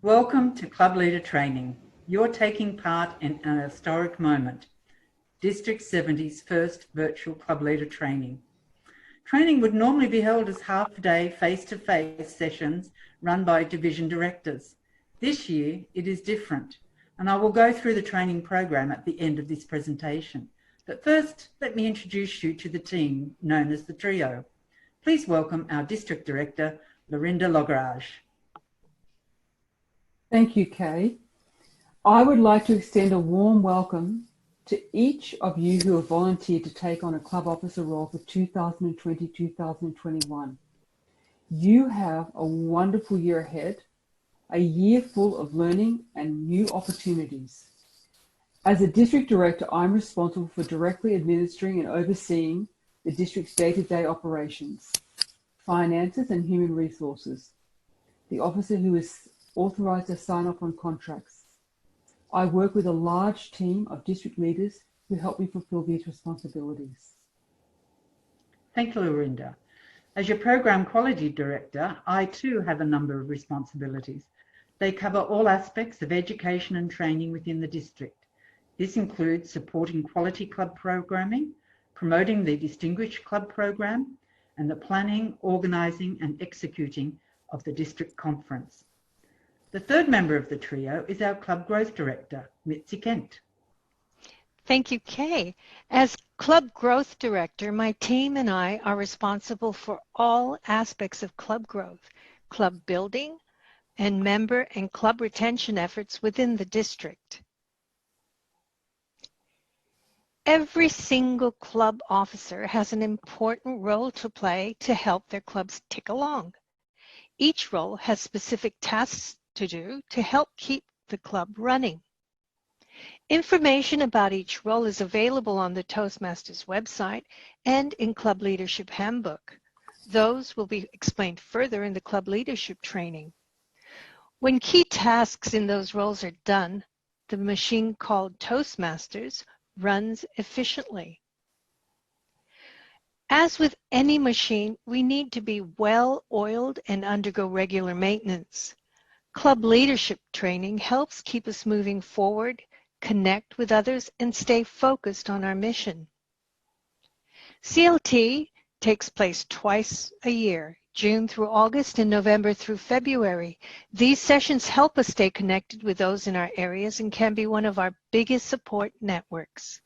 Welcome to Club Leader Training. You're taking part in an historic moment, District 70's first virtual Club Leader Training. Training would normally be held as half-day face-to-face sessions run by division directors. This year, it is different, and I will go through the training program at the end of this presentation. But first, let me introduce you to the team known as the Trio. Please welcome our District Director, Lorinda Lograge. Thank you, Kay. I would like to extend a warm welcome to each of you who have volunteered to take on a club officer role for 2020-2021. You have a wonderful year ahead, a year full of learning and new opportunities. As a district director, I'm responsible for directly administering and overseeing the district's day-to-day operations, finances and human resources. The officer who is authorized to sign off on contracts. I work with a large team of district leaders who help me fulfill these responsibilities. Thank you, Lorinda. As your Program Quality Director, I too have a number of responsibilities. They cover all aspects of education and training within the district. This includes supporting quality club programming, promoting the Distinguished Club Program, and the planning, organising and executing of the district conference. The third member of the trio is our Club Growth Director, Mitzi Kent. Thank you, Kay. As Club Growth Director, my team and I are responsible for all aspects of club growth, club building, and member and club retention efforts within the district. Every single club officer has an important role to play to help their clubs tick along. Each role has specific tasks to do to help keep the club running. Information about each role is available on the Toastmasters website and in Club Leadership Handbook. Those will be explained further in the Club Leadership Training. When key tasks in those roles are done, the machine called Toastmasters runs efficiently. As with any machine, we need to be well oiled and undergo regular maintenance. Club leadership training helps keep us moving forward, connect with others, and stay focused on our mission. CLT takes place twice a year, June through August and November through February. These sessions help us stay connected with those in our areas and can be one of our biggest support networks.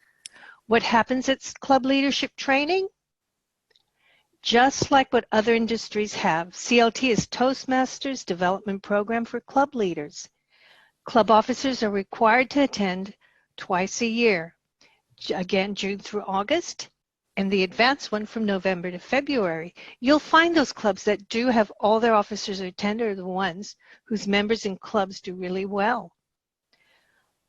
What happens at Club Leadership Training? Just like what other industries have, CLT is Toastmasters development program for club leaders. Club officers are required to attend twice a year, again June through August, and the advanced one from November to February. You'll find those clubs that do have all their officers attend are the ones whose members and clubs do really well.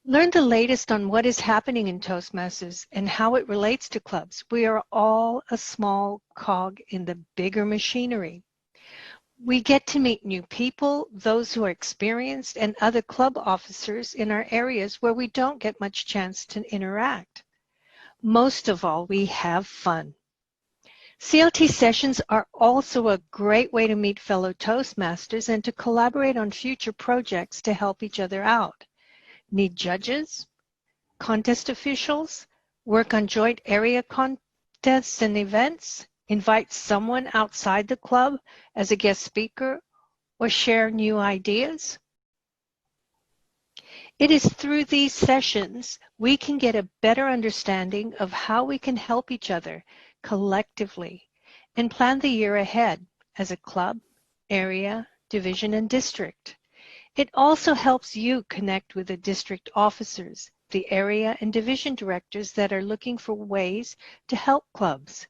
Learn the latest on what is happening in Toastmasters and how it relates to clubs. We are all a small cog in the bigger machinery. We get to meet new people, those who are experienced, and other club officers in our areas where we don't get much chance to interact. Most of all, we have fun. CLT sessions are also a great way to meet fellow Toastmasters and to collaborate on future projects to help each other out. Need judges, contest officials, work on joint area contests and events, invite someone outside the club as a guest speaker, or share new ideas? It is through these sessions we can get a better understanding of how we can help each other collectively and plan the year ahead as a club, area, division, and district. It also helps you connect with the district officers, the area and division directors that are looking for ways to help clubs.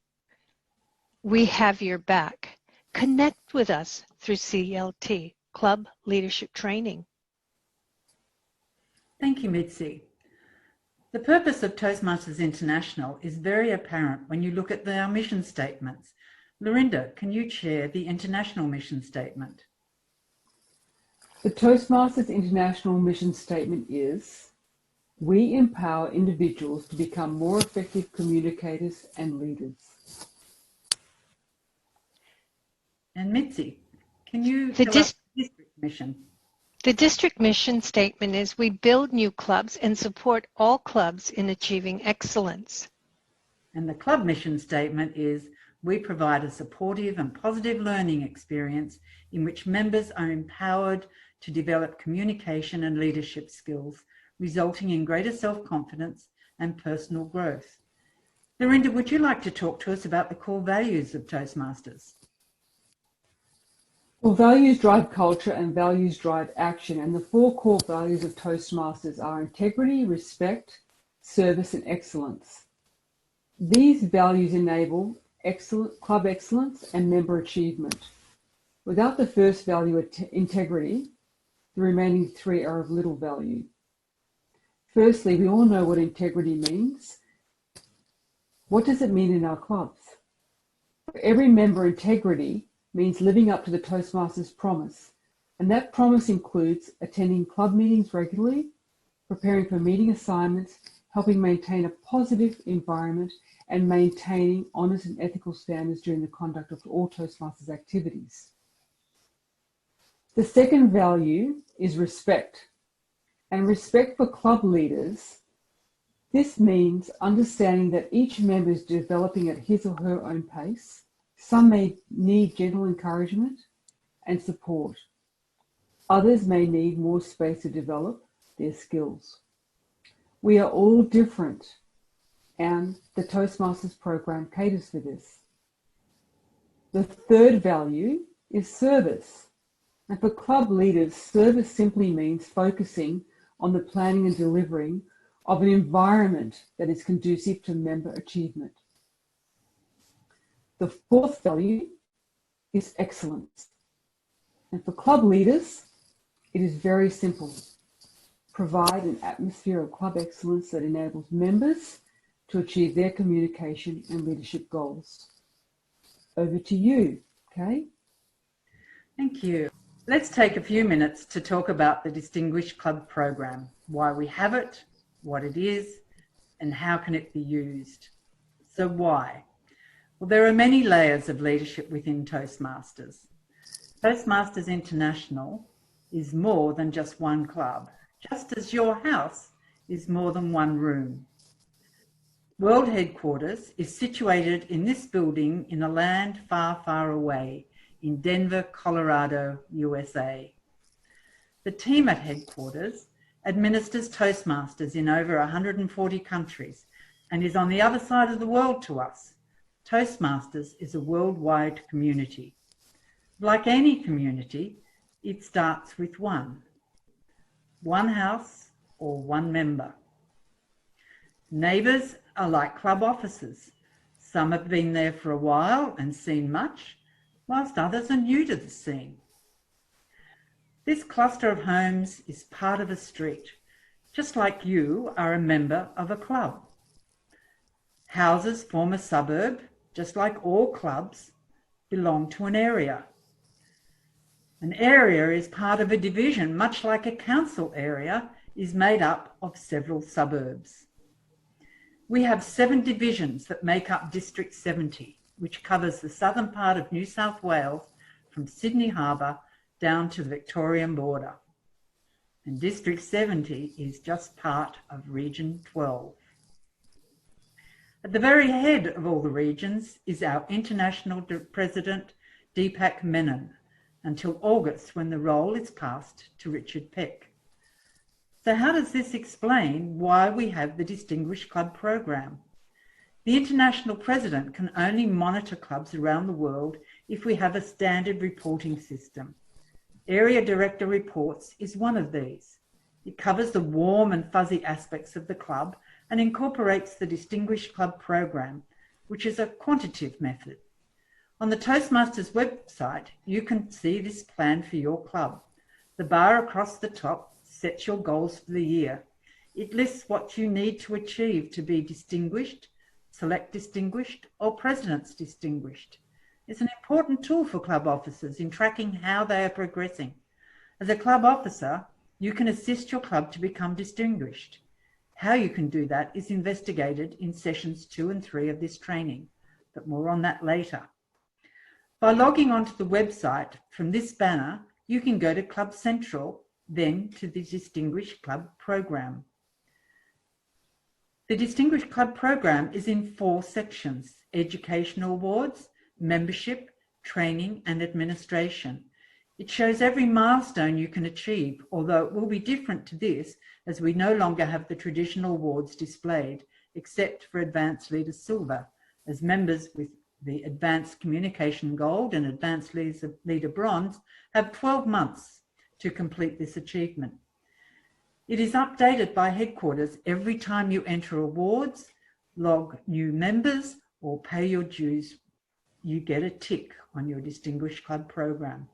We have your back. Connect with us through CLT, Club Leadership Training. Thank you, Mitzi. The purpose of Toastmasters International is very apparent when you look at our mission statements. Lorinda, can you chair the international mission statement? The Toastmasters International mission statement is, we empower individuals to become more effective communicators and leaders. And Mitzi, can you tell us the district mission? The district mission statement is we build new clubs and support all clubs in achieving excellence. And the club mission statement is we provide a supportive and positive learning experience in which members are empowered to develop communication and leadership skills, resulting in greater self-confidence and personal growth. Lorinda, would you like to talk to us about the core values of Toastmasters? Well, values drive culture and values drive action, and the 4 core values of Toastmasters are integrity, respect, service, and excellence. These values enable club excellence and member achievement. Without the first value, integrity, the remaining 3 are of little value. Firstly, we all know what integrity means. What does it mean in our clubs? For every member, integrity means living up to the Toastmasters promise, and that promise includes attending club meetings regularly, preparing for meeting assignments, helping maintain a positive environment, and maintaining honest and ethical standards during the conduct of all Toastmasters activities. The second value is respect, and respect for club leaders. This means understanding that each member is developing at his or her own pace. Some may need gentle encouragement and support. Others may need more space to develop their skills. We are all different, and the Toastmasters program caters for this. The third value is service. And for club leaders, service simply means focusing on the planning and delivering of an environment that is conducive to member achievement. The fourth value is excellence. And for club leaders, it is very simple. Provide an atmosphere of club excellence that enables members to achieve their communication and leadership goals. Over to you, Kay. Thank you. Let's take a few minutes to talk about the Distinguished Club Program, why we have it, what it is, and how can it be used. So why? Well, there are many layers of leadership within Toastmasters. Toastmasters International is more than just one club, just as your house is more than one room. World headquarters is situated in this building in a land far, far away in Denver, Colorado, USA. The team at headquarters administers Toastmasters in over 140 countries and is on the other side of the world to us. Toastmasters is a worldwide community. Like any community, it starts with one house or one member. Neighbours are like club officers. Some have been there for a while and seen much, whilst others are new to the scene. This cluster of homes is part of a street, just like you are a member of a club. Houses form a suburb, just like all clubs belong to an area. An area is part of a division, much like a council area is made up of several suburbs. We have 7 divisions that make up District 70, which covers the southern part of New South Wales from Sydney Harbour down to the Victorian border. And District 70 is just part of Region 12. At the very head of all the regions is our International President, Deepak Menon, until August when the role is passed to Richard Peck. So how does this explain why we have the Distinguished Club Program? The International President can only monitor clubs around the world if we have a standard reporting system. Area Director Reports is one of these. It covers the warm and fuzzy aspects of the club and incorporates the Distinguished Club Program, which is a quantitative method. On the Toastmasters website, you can see this plan for your club. The bar across the top sets your goals for the year. It lists what you need to achieve to be distinguished, select distinguished, or president's distinguished. It's an important tool for club officers in tracking how they are progressing. As a club officer, you can assist your club to become distinguished. How you can do that is investigated in sessions 2 and 3 of this training, but more on that later. By logging onto the website from this banner, you can go to Club Central, then to the Distinguished Club Program. The Distinguished Club Program is in 4 sections: Educational Awards, Membership, Training and Administration. It shows every milestone you can achieve, although it will be different to this as we no longer have the traditional awards displayed, except for Advanced Leader Silver, as members with the Advanced Communication Gold and Advanced Leader Bronze have 12 months to complete this achievement. It is updated by headquarters every time you enter awards, log new members, or pay your dues. You get a tick on your Distinguished Club Program.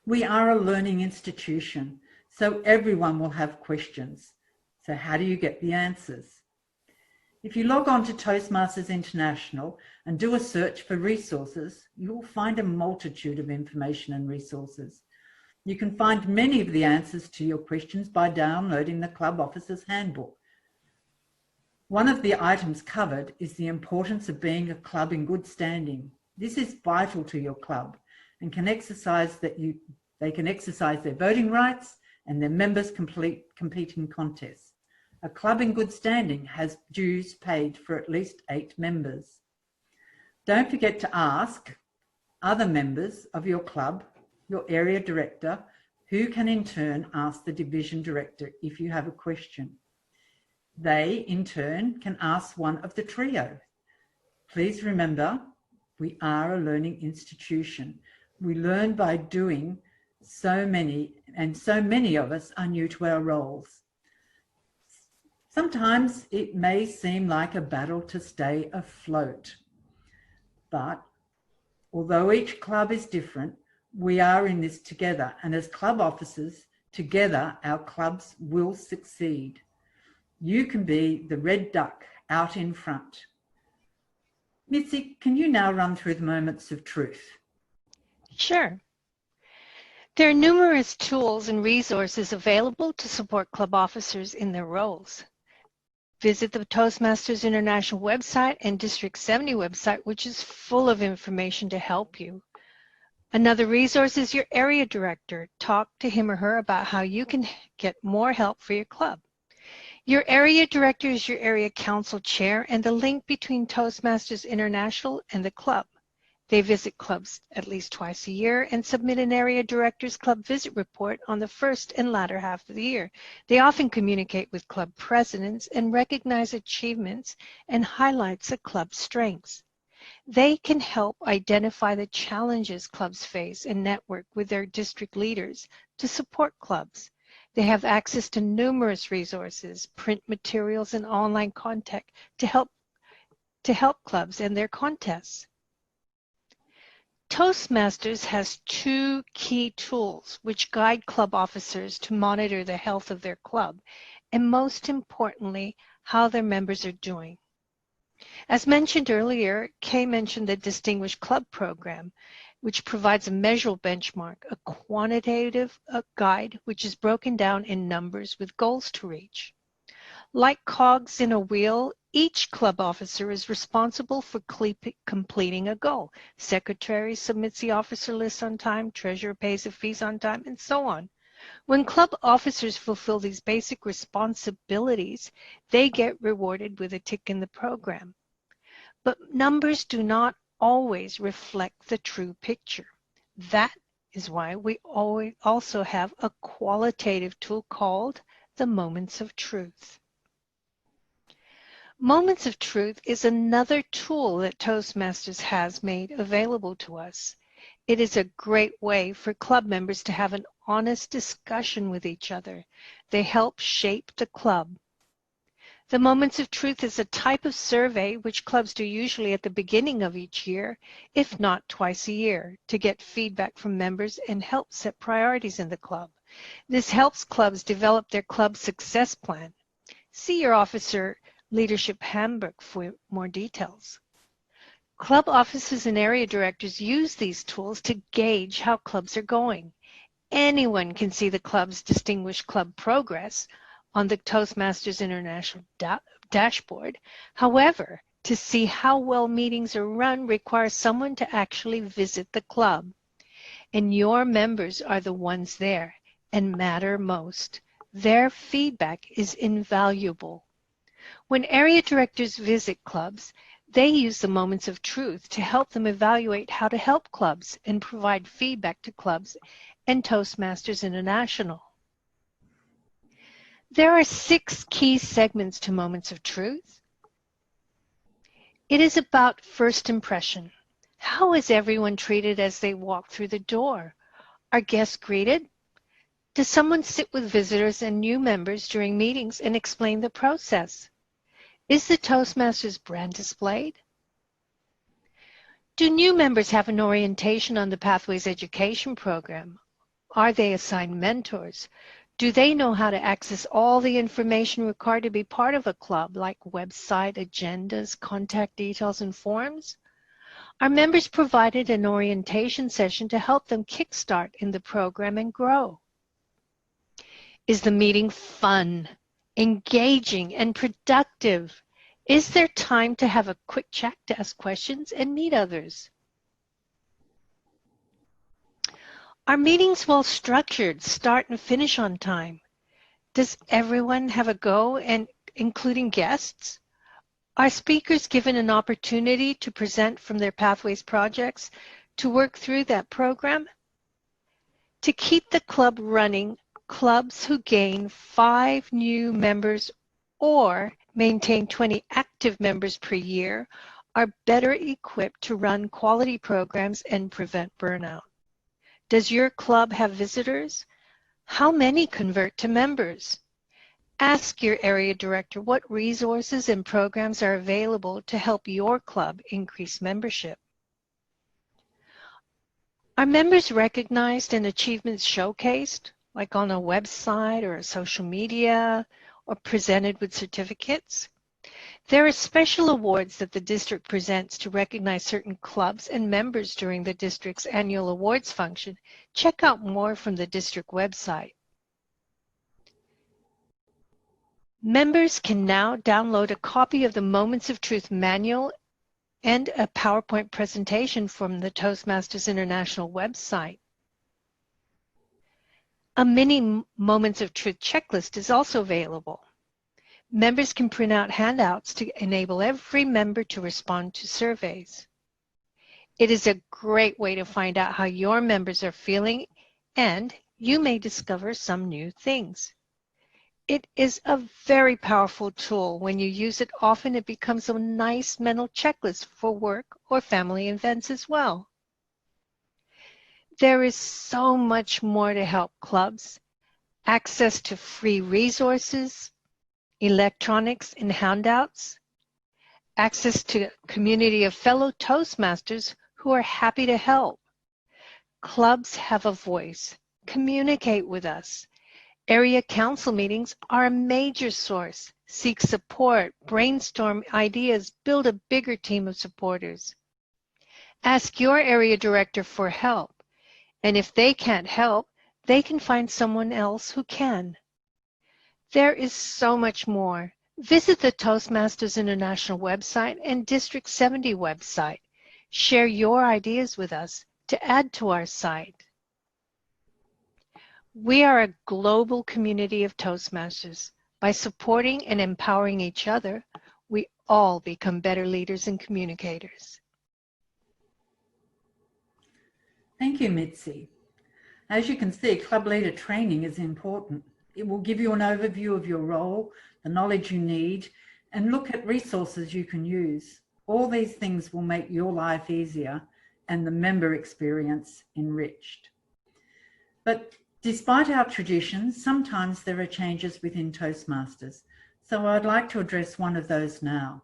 We are a learning institution, so everyone will have questions. So how do you get the answers? If you log on to Toastmasters International and do a search for resources, you will find a multitude of information and resources. You can find many of the answers to your questions by downloading the Club Officers Handbook. One of the items covered is the importance of being a club in good standing. This is vital to your club and can exercise they can exercise their voting rights and their members compete in contests. A club in good standing has dues paid for at least 8 members. Don't forget to ask other members of your club, your area director, who can in turn ask the division director if you have a question. They, in turn, can ask one of the trio. Please remember, we are a learning institution. We learn by doing, so many of us are new to our roles. Sometimes it may seem like a battle to stay afloat, but although each club is different, we are in this together, and as club officers, together our clubs will succeed. You can be the red duck out in front. Mitzi, can you now run through the moments of truth? Sure. There are numerous tools and resources available to support club officers in their roles. Visit the Toastmasters International website and District 70 website, which is full of information to help you. Another resource is your area director. Talk to him or her about how you can get more help for your club. Your area director is your area council chair and the link between Toastmasters International and the club. They visit clubs at least twice a year and submit an area director's club visit report on the first and latter half of the year. They often communicate with club presidents and recognize achievements and highlights the club's strengths. They can help identify the challenges clubs face and network with their district leaders to support clubs. They have access to numerous resources, print materials, and online content to help clubs and their contests. Toastmasters has 2 key tools which guide club officers to monitor the health of their club and, most importantly, how their members are doing. As mentioned earlier, Kay mentioned the Distinguished Club Program, which provides a measurable benchmark, a quantitative guide which is broken down in numbers with goals to reach. Like cogs in a wheel, each club officer is responsible for completing a goal. Secretary submits the officer list on time, treasurer pays the fees on time, and so on. When club officers fulfill these basic responsibilities, they get rewarded with a tick in the program. But numbers do not always reflect the true picture. That is why we also have a qualitative tool called the Moments of Truth. Moments of Truth is another tool that Toastmasters has made available to us. It is a great way for club members to have an honest discussion with each other. They help shape the club. The Moments of Truth is a type of survey which clubs do usually at the beginning of each year, if not twice a year, to get feedback from members and help set priorities in the club. This helps clubs develop their club success plan. See your officer leadership handbook for more details. Club officers and area directors use these tools to gauge how clubs are going. Anyone can see the club's distinguished club progress on the Toastmasters International dashboard. However, to see how well meetings are run requires someone to actually visit the club. And your members are the ones there. and matter most. Their feedback is invaluable. When area directors visit clubs, they use the moments of truth to help them evaluate how to help clubs and provide feedback to clubs and Toastmasters International. There are 6 key segments to Moments of Truth. It is about first impression. How is everyone treated as they walk through the door? Are guests greeted? Does someone sit with visitors and new members during meetings and explain the process? Is the Toastmasters brand displayed? Do new members have an orientation on the Pathways Education program? Are they assigned mentors? Do they know how to access all the information required to be part of a club, like website, agendas, contact details, and forms? Are members provided an orientation session to help them kickstart in the program and grow? Is the meeting fun, engaging, and productive? Is there time to have a quick chat to ask questions and meet others? Are meetings well structured, start and finish on time? Does everyone have a go, and including guests? Are speakers given an opportunity to present from their Pathways projects to work through that program? To keep the club running, clubs who gain 5 new members or maintain 20 active members per year are better equipped to run quality programs and prevent burnout. Does your club have visitors? How many convert to members? Ask your area director what resources and programs are available to help your club increase membership. Are members recognized and achievements showcased, like on a website or social media, or presented with certificates? There are special awards that the district presents to recognize certain clubs and members during the district's annual awards function. Check out more from the district website. Members can now download a copy of the Moments of Truth manual and a PowerPoint presentation from the Toastmasters International website. A mini Moments of Truth checklist is also available. Members can print out handouts to enable every member to respond to surveys. It is a great way to find out how your members are feeling, and you may discover some new things. It is a very powerful tool. When you use it often, it becomes a nice mental checklist for work or family events as well. There is so much more to help clubs. Access to free resources, electronics and handouts, access to a community of fellow Toastmasters who are happy to help. Clubs have a voice. Communicate with us. Area council meetings are a major source. Seek support, brainstorm ideas, build a bigger team of supporters. Ask your area director for help, and if they can't help, they can find someone else who can. There is so much more. Visit the Toastmasters International website and District 70 website. Share your ideas with us to add to our site. We are a global community of Toastmasters. By supporting and empowering each other, we all become better leaders and communicators. Thank you, Mitzi. As you can see, club leader training is important. It will give you an overview of your role, the knowledge you need, and look at resources you can use. All these things will make your life easier and the member experience enriched. But despite our traditions, sometimes there are changes within Toastmasters. So I'd like to address one of those now.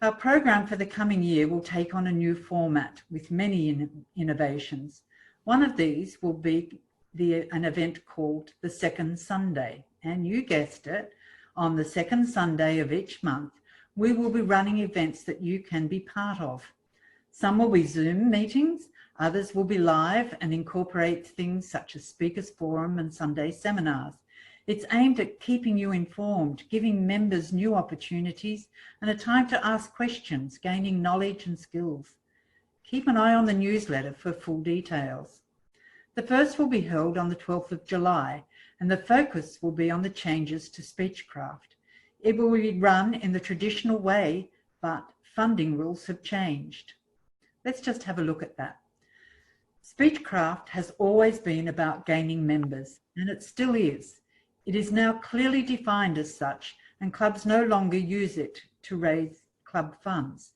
Our program for the coming year will take on a new format with many innovations. One of these will be an event called the Second Sunday. And you guessed it, on the second Sunday of each month, we will be running events that you can be part of. Some will be Zoom meetings, others will be live and incorporate things such as Speakers Forum and Sunday seminars. It's aimed at keeping you informed, giving members new opportunities and a time to ask questions, gaining knowledge and skills. Keep an eye on the newsletter for full details. The first will be held on the 12th of July, and the focus will be on the changes to Speechcraft. It will be run in the traditional way, but funding rules have changed. Let's just have a look at that. Speechcraft has always been about gaining members, and it still is. It is now clearly defined as such, and clubs no longer use it to raise club funds.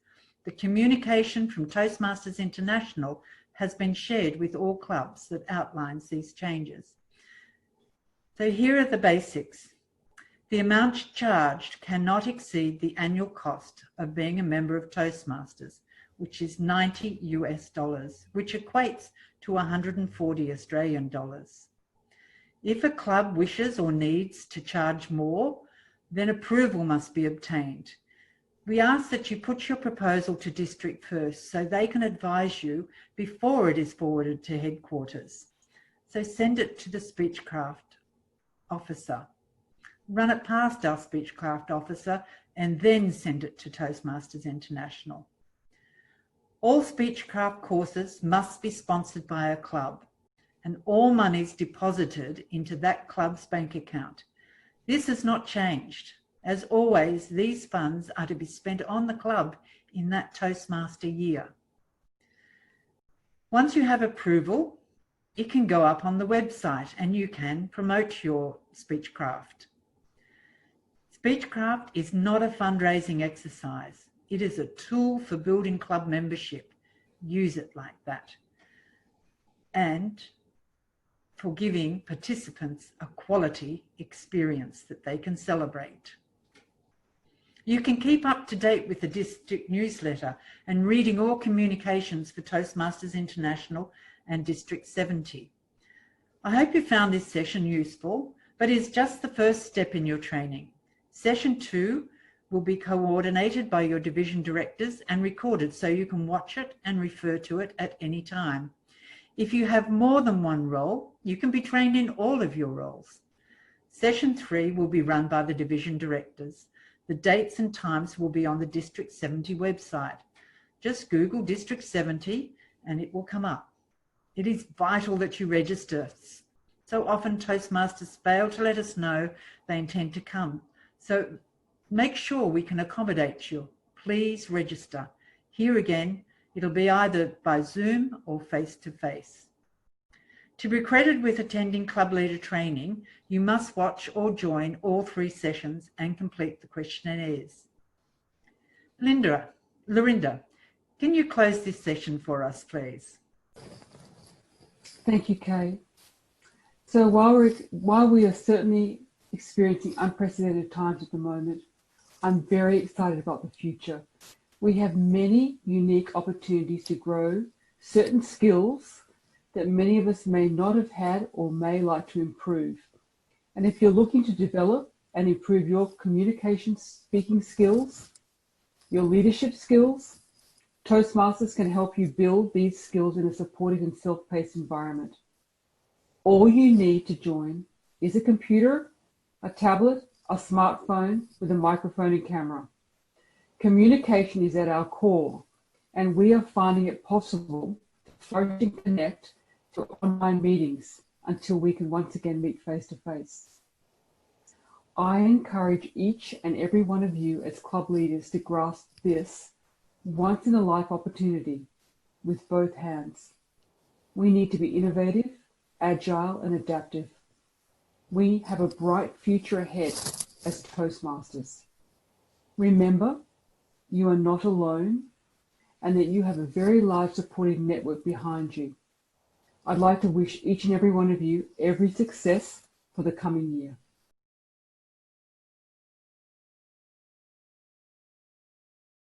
The communication from Toastmasters International has been shared with all clubs that outlines these changes. So here are the basics. The amount charged cannot exceed the annual cost of being a member of Toastmasters, which is $90 US, which equates to 140 Australian dollars. If a club wishes or needs to charge more, then approval must be obtained. We ask that you put your proposal to district first so they can advise you before it is forwarded to headquarters. So send it to the Speechcraft officer. Run it past our Speechcraft officer and then send it to Toastmasters International. All Speechcraft courses must be sponsored by a club, and all monies deposited into that club's bank account. This has not changed. As always, these funds are to be spent on the club in that Toastmaster year. Once you have approval, it can go up on the website and you can promote your Speechcraft. Speechcraft is not a fundraising exercise. It is a tool for building club membership. Use it like that. And for giving participants a quality experience that they can celebrate. You can keep up to date with the district newsletter and reading all communications for Toastmasters International and District 70. I hope you found this session useful, but it's just the first step in your training. Session 2 will be coordinated by your division directors and recorded so you can watch it and refer to it at any time. If you have more than one role, you can be trained in all of your roles. Session 3 will be run by the division directors. The dates and times will be on the District 70 website. Just Google District 70 and it will come up. It is vital that you register. So often Toastmasters fail to let us know they intend to come. So make sure we can accommodate you. Please register. Here again, it'll be either by Zoom or face-to-face. To be credited with attending club leader training, you must watch or join all 3 sessions and complete the questionnaires. Lorinda, can you close this session for us, please? Thank you, Kay. So while we are certainly experiencing unprecedented times at the moment, I'm very excited about the future. We have many unique opportunities to grow certain skills that many of us may not have had or may like to improve. And if you're looking to develop and improve your communication speaking skills, your leadership skills, Toastmasters can help you build these skills in a supportive and self-paced environment. All you need to join is a computer, a tablet, a smartphone with a microphone and camera. Communication is at our core, and we are finding it possible to flourish and connect through online meetings until we can once again meet face-to-face. I encourage each and every one of you as club leaders to grasp this once-in-a-life opportunity with both hands. We need to be innovative, agile, and adaptive. We have a bright future ahead as Toastmasters. Remember, you are not alone and that you have a very large supportive network behind you. I'd like to wish each and every one of you every success for the coming year.